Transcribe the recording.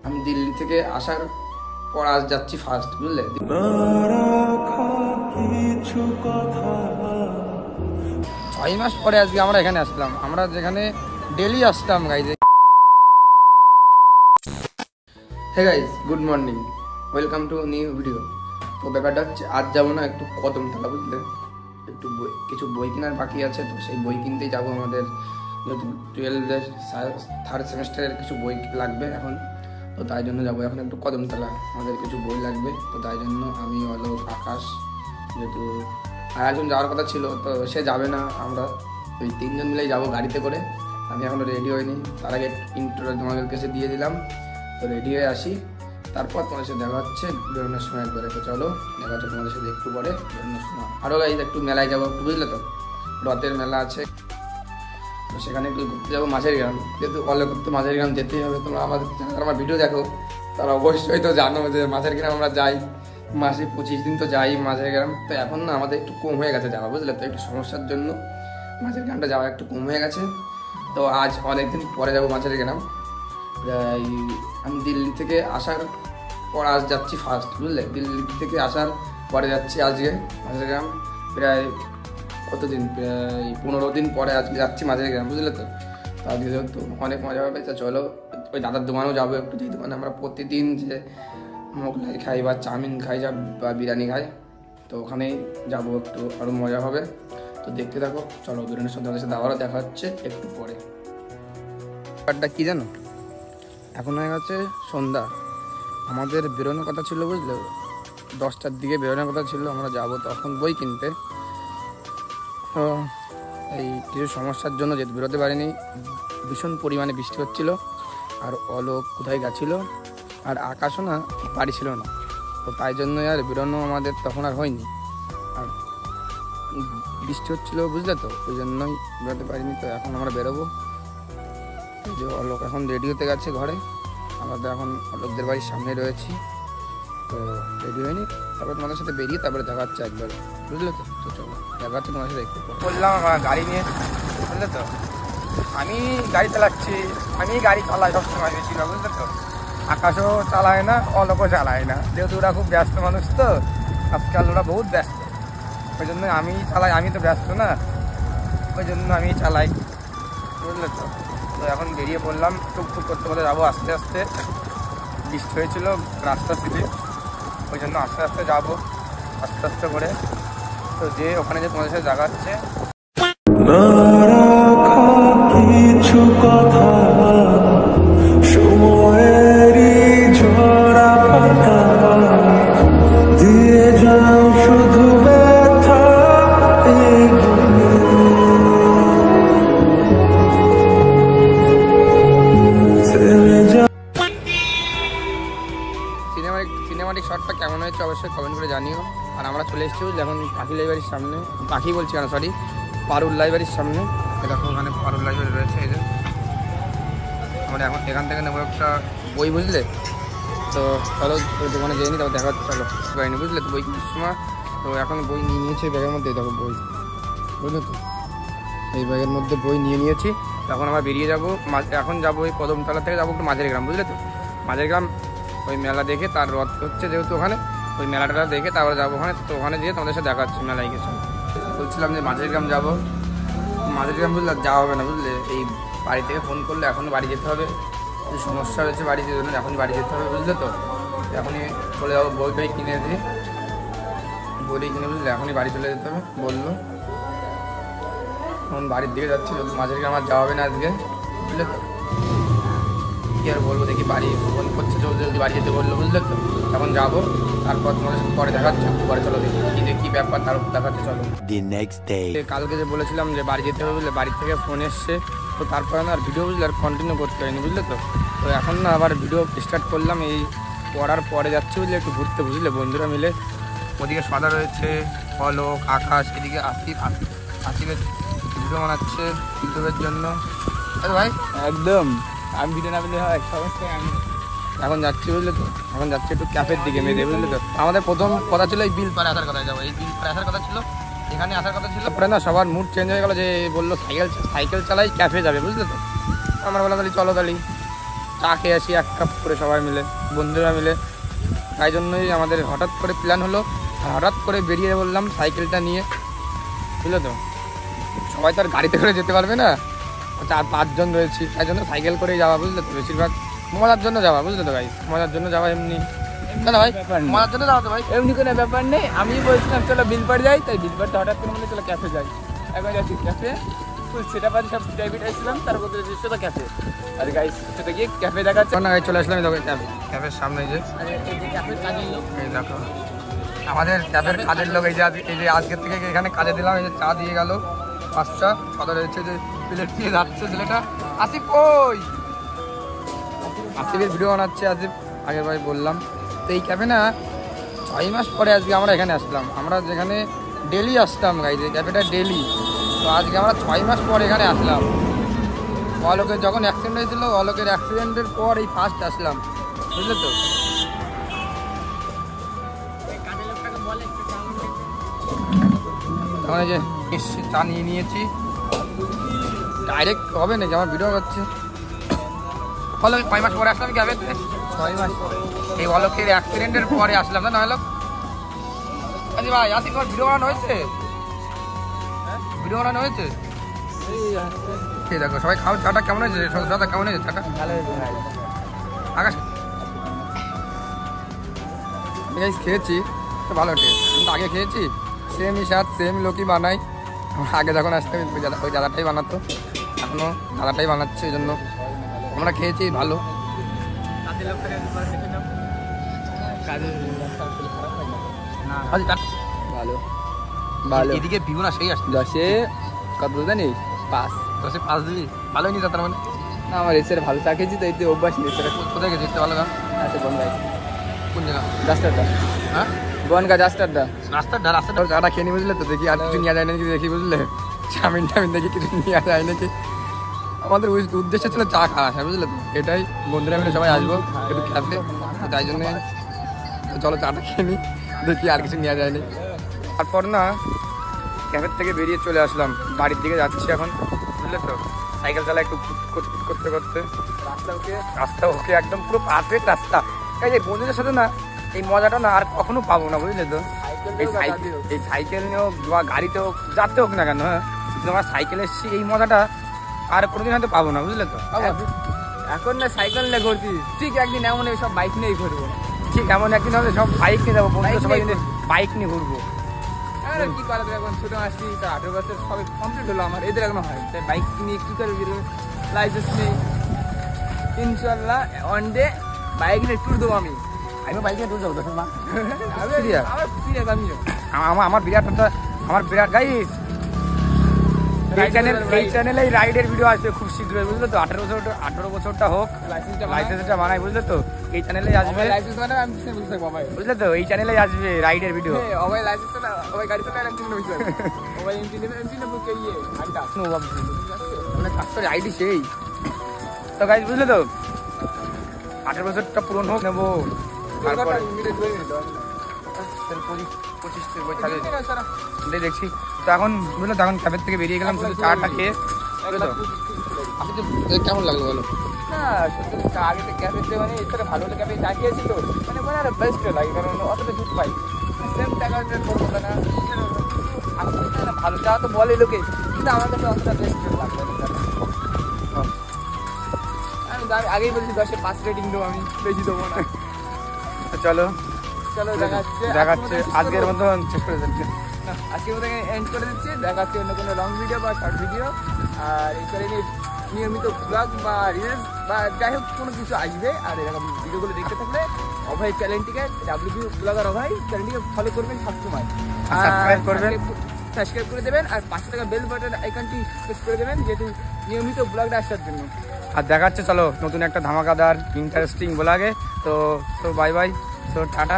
আমি দিল্লি থেকে আসার পর আজ যাচ্ছি ফার্স্ট, বুঝলে? 6 মাস পরে আজকে আমরা এখানে আসলাম, আমরা যেখানে ডেলি আসতাম guys. Hey guys, good morning, welcome to new video. তো ব্যাপারটা হচ্ছে আজ যাবো না একটু কদমতলা, বুঝলে? একটু কিছু বই কেনার বাকি আছে, তো সেই বই কিনতেই যাবো। আমাদের যেহেতু 12-এর 3rd সেমিস্টারের কিছু বই লাগবে এখন, তো তাই জন্য যাবো এখন একটু কদমতলা। আমাদের কিছু বই লাগবে, তো তাই জন্য আমি, অলোক, আকাশ, যেহেতু আর একজন যাওয়ার কথা ছিল, তো সে যাবে না। আমরা ওই 3 জন মিলেই যাবো গাড়িতে করে। আমি এখনও রেডি হইনি, তার আগে ইন্ট্রোটা তোমাদের কাছে দিয়ে দিলাম। তো রেডি হয়ে আসি, তারপর তোমাদের সাথে দেখা হচ্ছে বেরোনোর সময় একবারে। তো চলো দেখা হচ্ছে তোমাদের সাথে একটু পরে বেরোনোর সময়। আরও গাইজ একটু মেলায় যাবো একটু, বুঝলে তো? রথের মেলা আছে, তো সেখানে একটু ঘুরতে যাবো মাঝের গ্রাম। যেহেতু অলোক তো মাঝের গ্রাম যেতেই হবে। তোমরা আমাদের আমার ভিডিও দেখো, তারা অবশ্যই তো জানো যে মাঝের গ্রাম আমরা যাই, মাসে 25 দিন তো যাই মাঝের গ্রাম। তো এখন না আমাদের একটু কম হয়ে গেছে যাওয়া, বুঝলে তো? একটু সমস্যার জন্য মাঝের গ্রামটা যাওয়া একটু কম হয়ে গেছে। তো আজ অনেকদিন পরে যাবো মাঝের গ্রাম। আমি দিল্লি থেকে আসার পর আজ যাচ্ছি ফার্স্ট, বুঝলে? দিল্লি থেকে আসার পরে যাচ্ছি আজকে মাঝের গ্রাম। প্রায় কতদিন, প্রায় 15 দিন পরে আজকে যাচ্ছি মাঝের গ্রাম, বুঝলে তো? তো আজকে যেহেতু অনেক মজা হবে, তো চলো ওই দাদার দোকানেও যাবো একটু, যেই দোকানে আমরা প্রতিদিন যে মোগলাই খাই বা চাউমিন খাই বা বিরিয়ানি খাই, তো ওখানেই যাবো, একটু আরও মজা হবে। তো দেখতে থাকো, চলো বেরোনোর সাথে তাদের সাথে আবারও দেখা হচ্ছে একটু পরে। ব্যাপারটা কী জানো, এখন হয়ে গেছে সন্ধ্যা, আমাদের বেরোনোর কথা ছিল, বুঝলে? 10টার দিকে বেরোনোর কথা ছিল, আমরা যাবো তখন বই কিনতে। তো এই কিছু সমস্যার জন্য যেহেতু বেরোতে পারিনি, ভীষণ পরিমাণে বৃষ্টি হচ্ছিলো, আর অলোক কোথায় গেছিলো, আর আকাশও না বাড়ি ছিল না, তো তাই জন্যই আর বেরোনো আমাদের তখন আর হয়নি। আর বৃষ্টি হচ্ছিলো, বুঝলে তো, ওই জন্যই বেরোতে পারিনি। তো এখন আমরা বেরোবো। এই যে অলোক এখন রেডি হতে গেছে ঘরে, আমরা তো এখন অলোকদের বাড়ির সামনে রয়েছি। তো রেডি হয়নি, তারপর তোমাদের সাথে বেরিয়ে তারপরে দেখা হচ্ছে একবার, বুঝলে তো? তো চলো দেখা হচ্ছে তোমাদের সাথে একটু বললাম আমার গাড়ি নিয়ে, বুঝলে তো? আমি গাড়ি চালাচ্ছি, আমি গাড়ি চালাই সবসময় বেশি না, বুঝলে তো? আকাশও চালায় না, অলোকও চালায় না, যেহেতু ওরা খুব ব্যস্ত মানুষ, তো আজকাল ওরা বহুত ব্যস্ত, ওই জন্য আমি চালাই। আমি তো ব্যস্ত না, ওই জন্য আমি চালাই, বুঝলে তো? তো এখন বেরিয়ে পড়লাম, টুকটুক করতে করতে যাবো আস্তে আস্তে। বৃষ্টি হয়েছিল, রাস্তা ছিলে, ওই জন্য আস্তে আস্তে যাবো, আস্তে আস্তে করে। তো যে ওখানে যে তোমাদের সাথে দেখা হচ্ছে। কিছু কথা সময়েরই ঝরা পাতা দিয়ে যাও শুধু ব্যথা। সিনেমাটিক শটটা কেমন হয়েছে অবশ্যই কমেন্ট করে জানিও। আর আমরা চলে এসেছি, বুঝলি, এখন পাখি লাইব্রেরির সামনে। পাখি বলছি কেন, সরি, পারুল লাইব্রেরির সামনে। দেখো ওখানে পারুল লাইব্রেরি রয়েছে। এই যে আমরা এখন এখান থেকে নেবো একটা বই, বুঝলে তো? চলো ওই দোকানে যেয়ে নি, তারপর দেখা হচ্ছে। চলো পাইনি, বুঝলে তো, বই কিনার সময়। তো এখন বই নিয়ে নিয়েছি ব্যাগের মধ্যে, দেখো বই, বুঝলে তো? এই ব্যাগের মধ্যে বই নিয়ে নিয়েছি। তখন আমরা বেরিয়ে যাবো, এখন যাবো ওই কদমতলা থেকে যাবো একটু মাঝের গ্রাম, বুঝলে তো? মাঝের গ্রাম ওই মেলা দেখে, তার রথ হচ্ছে যেহেতু ওখানে, ওই মেলাটা দেখে তারপরে যাবো ওখানে। তো ওখানে যেয়ে তোমাদের সাথে দেখা হচ্ছে মেলায় গেছে। বলছিলাম যে মাঝের গ্রাম যাবো, মাঝের গ্রাম বুঝলে যাওয়া হবে না, বুঝলে? এই বাড়ি থেকে ফোন করলে এখনই বাড়ি যেতে হবে, সমস্যা হয়েছে বাড়িতে, জন্য এখনই বাড়ি যেতে হবে, বুঝলে তো? এখনই চলে যাবো, বই টই কিনে দিই, বই কিনে, বুঝলে? এখনই বাড়ি চলে যেতে হবে বললো। এখন বাড়ির দিকে যাচ্ছি, যদি মাঝের গ্রাম আর যাওয়া হবে না আজকে, বুঝলে তো? কি আর বলবো, দেখি বাড়ি ফোন করছে, জলদি জলদি বাড়ি যেতে বললো, বুঝলে তো? এখন যাবো, তারপর তোমাদের সাথে পরে দেখাচ্ছে পরে। চলো দেখি কি ব্যাপার, তার দেখাচ্ছে। চলো কালকে যে বলেছিলাম যে বাড়ি যেতে হবে, বুঝলে, বাড়ির থেকে ফোন এসছে, তো তারপরে না আর ভিডিও, বুঝলে, আর কন্টিনিউ করতে পারিনি, বুঝলে তো? তো এখন না আবার ভিডিও স্টার্ট করলাম, এই পড়ার পরে যাচ্ছি, বুঝলে, একটু ঘুরতে, বুঝলে, বন্ধুরা মিলে। ওদিকে সদা রয়েছে, অলোক, আকাশ, এদিকে আসিফের ভিডিও বানাচ্ছে ইউটিউবের জন্য। আরে ভাই একদম, আমি ভিডিও না পেলে হয়, সমস্যা আমি এখন যাচ্ছি, বুঝলে তো? এখন যাচ্ছি একটু ক্যাফের দিকে মেয়েদের, বুঝলে তো? আমাদের প্রথম কথা ছিল এই বিলপাড়ে আসার কথা যাবো, এই বিলপাড়ে আসার কথা ছিল, এখানে আসার কথা ছিল। তারপরে না সবার মুড চেঞ্জ হয়ে গেলো, যে বললো সাইকেল চালাই ক্যাফে যাবে, বুঝলে তো? আমরা বললাম তাহলে চলো, তাহলে চা খেয়ে আসি 1 কাপ করে সবাই মিলে, বন্ধুরা মিলে। তাই জন্যই আমাদের হঠাৎ করে প্ল্যান হলো, আর হঠাৎ করে বেরিয়ে বললাম সাইকেলটা নিয়ে, বুঝলো তো। সবাই তো আর গাড়িতে করে যেতে পারবে না, 4-5 জন রয়েছি, তাই জন্য সাইকেল করেই যাওয়া, বুঝলে তো। বেশিরভাগ মজার জন্য যাওয়া, বুঝলে তো ভাই, মজার জন্য যাওয়া। এমনি না ভাই, মজার জন্য যাওয়া তো ভাই, এমনি কোনো ব্যাপার নেই। আমি বলছিলাম চলো বিলপাড় যাই, তাই বিলপাড়টা হঠাৎ করে মানে চলো ক্যাফে যাই। এখন যাচ্ছি ক্যাফে, সেটা বাদে সব ডেবিট আসছিলাম, তারপর দৃশ্য তো ক্যাফে। আর গাইস সেটা গিয়ে ক্যাফে দেখাচ্ছে না, চলে আসলাম ক্যাফের সামনে, যে ক্যাফে কাজের লোক। এই দেখো আমাদের ক্যাফের কাজের লোক। এই যে আজকের থেকে এখানে কাজে দিলাম, এই যে চা দিয়ে গেল 5টা, সদর হচ্ছে যে প্লেট দিয়ে যাচ্ছে ছেলেটা। আসিফ কই? আসিফের ভিডিও বানাচ্ছে আসিফ, আগের ভাই বললাম। তো এই ক্যাফে না 6 মাস পরে আজকে আমরা এখানে আসলাম। আমরা যেখানে ডেলি আসতাম গাইজ, এই ক্যাফেটা ডেলি, তো আজকে আমরা 6 মাস পর এখানে আসলাম। অলোকের যখন অ্যাক্সিডেন্ট হয়েছিল, অলোকের অ্যাক্সিডেন্টের পর এই ফার্স্ট আসলাম, বুঝলে তো। তখন এই যে চা নিয়ে নিয়েছি, ডাইরেক্ট হবে নাকি, আমার ভিডিও করছে। অলোক 6 মাস পরে আসলাম ক্যাফেতে, 6 মাস পরে এই অলোকের অ্যাক্সিডেন্টের পরে আসলাম না, অলোক। আচ্ছা ভাই, আসি তোমার ভিডিও বানানো হয়েছে? ভিডিও বানানো হয়েছে? এই দেখো সবাই খাও, চাটা কেমন হয়েছে? দাদা কেমন হয়েছে চাটা? ভালো হয়েছে ভাই। আকাশ খেয়েছি তো ভালো টেস্ট, কিন্তু আগে খেয়েছি সেমই স্বাদ, সেম লোকই বানাই। আগে যখন আসতাম ওই দাদাটাই বানাতো, এখনও দাদাটাই বানাচ্ছে, এই জন্য আমরা খেয়েছি ভালো। ভালো ভালো। এদিকে ভিউ না সেই আসছে 10-এ কত জানিস? 5। 10-এ 5 দিবি, ভালোই নিস তার মানে। না আমার এসে ভালো চা খেয়েছি তো, এতে অভ্যাস নেই। কোথায় গেছে ভালো গান? আচ্ছা বনগাই। কোন জায়গা? জাস্টারটা। হ্যাঁ বনগা জাস্টারটা। রাস্তাটা চাটা খেয়ে নি, বুঝলে তো। দেখি আর কিছু নেওয়া যায় নাকি দেখি, বুঝলে। চাউমিন টামিন দেখি কিছু নেওয়া যায় নাকি। আমাদের উদ্দেশ্য ছিল চা খাওয়া, বুঝলে তো। এটাই, বন্ধুরা মিলে সবাই আসবো একটু ক্যাফে, তাই জন্য চলো চাটা খেয়ে নি, দেখি আর কিছু নেওয়া যায়নি। তারপর না ক্যাফের থেকে বেরিয়ে চলে আসলাম, বাড়ির দিকে যাচ্ছি এখন, বুঝলে তো। সাইকেল চালা একটু করতে করতে, রাস্তা ওকে একদম পুরো পারফেক্ট রাস্তা। এই যে বন্ধুদের সাথে না এই মজাটা না আর কখনো পাবো না, বুঝলে তো। এই সাইকেল নিয়ে হোক বা গাড়িতে হোক, যাতে হোক না কেন, হ্যাঁ, কিন্তু আমার সাইকেল এসেছি, এই মজাটা আর কোনোদিন হয়তো পাবো না, বুঝলে তো। এখন না সাইকেল নিয়ে ঘুরছি, ঠিক একদিন এমন সব বাইক নিয়েই ঘুরবো। ঠিক এমন একদিন হবে সব বাইক নিয়ে যাবো, বন্ধুরা সবাই বাইক নিয়ে ঘুরবো। কি করা যাবে, এখন ছোট আসছি, 18 বছর সবাই কমপ্লিট হলো আমার, এদের এখনো হয়। তাই বাইক নিয়ে কি করবি, লাইসেন্স নেই। ইনশাল্লাহ ওয়ান ডে বাইক নিয়ে ট্যুর দেবো আমি। বাইকে ট্যুর যাবো তো মা, আমিও আমার বিরাট গাইস। এই চ্যানেলে রাইডের ভিডিও আসবে খুব শীঘ্রই, বুঝলে তো। 18 বছরটা হোক, লাইসেন্সটা বানাই, বুঝলে তো। এই চ্যানেলে আসবে, বুঝলে তো। এই চ্যানেলে আসবে রাইডের ভিডিও। আইডি সেই তো গাইস, বুঝলে তো। 18 বছরটা পূরণ হোক, নেবো। তারপরে 25 দেখছি তো। এখন বুঝলো তো, এখন ক্যাফের থেকে বেরিয়ে গেলাম শুধু চাটা খেয়ে, বুঝলো তো। কেমন লাগলো বলো? না সত্যি আগে তো ক্যাফেতে মানে এছাড়া ভালো হলে ক্যাফে চা খেয়েছি তো, মানে আরো বেস্ট লাগে, কারণ অতটা দুধ পাই। সেম টাকা করবো না, ভালো চা তো বলে লোকে, কিন্তু আমার কাছে অতটা বেস্ট লাগবে না। আমি আগেই বলছি 10-এ 5 রেটিং দেবো, আমি বেশি দেবো না। চলো চলো দেখাচ্ছে আজকের মতো শেষ করে দিচ্ছি। আজকের মতো এন্ড করে দিচ্ছি। দেখাচ্ছি অন্য কোনো লং ভিডিও বা শর্ট ভিডিও। আর এই চ্যানেলে নিয়মিত ব্লগ বা রিলস বা যাই হোক কোনো কিছু আসবে। আর এরকম ভিডিওগুলো দেখতে থাকলে অভয় চ্যানেলটিকে, WB ব্লগার অভয় চ্যানেলটিকে ফলো করবেন সবসময়, সাবস্ক্রাইব করবেন, সাবস্ক্রাইব করে দেবেন, আর 5 টাকা বেল বাটন আইকনটি প্রেস করে দেবেন, যেহেতু নিয়মিত ব্লগটা আসার জন্য। আর দেখাচ্ছে চলো নতুন একটা ধামাকাদার ইন্টারেস্টিং ব্লগে। তো বাই বাই, তো টাটা।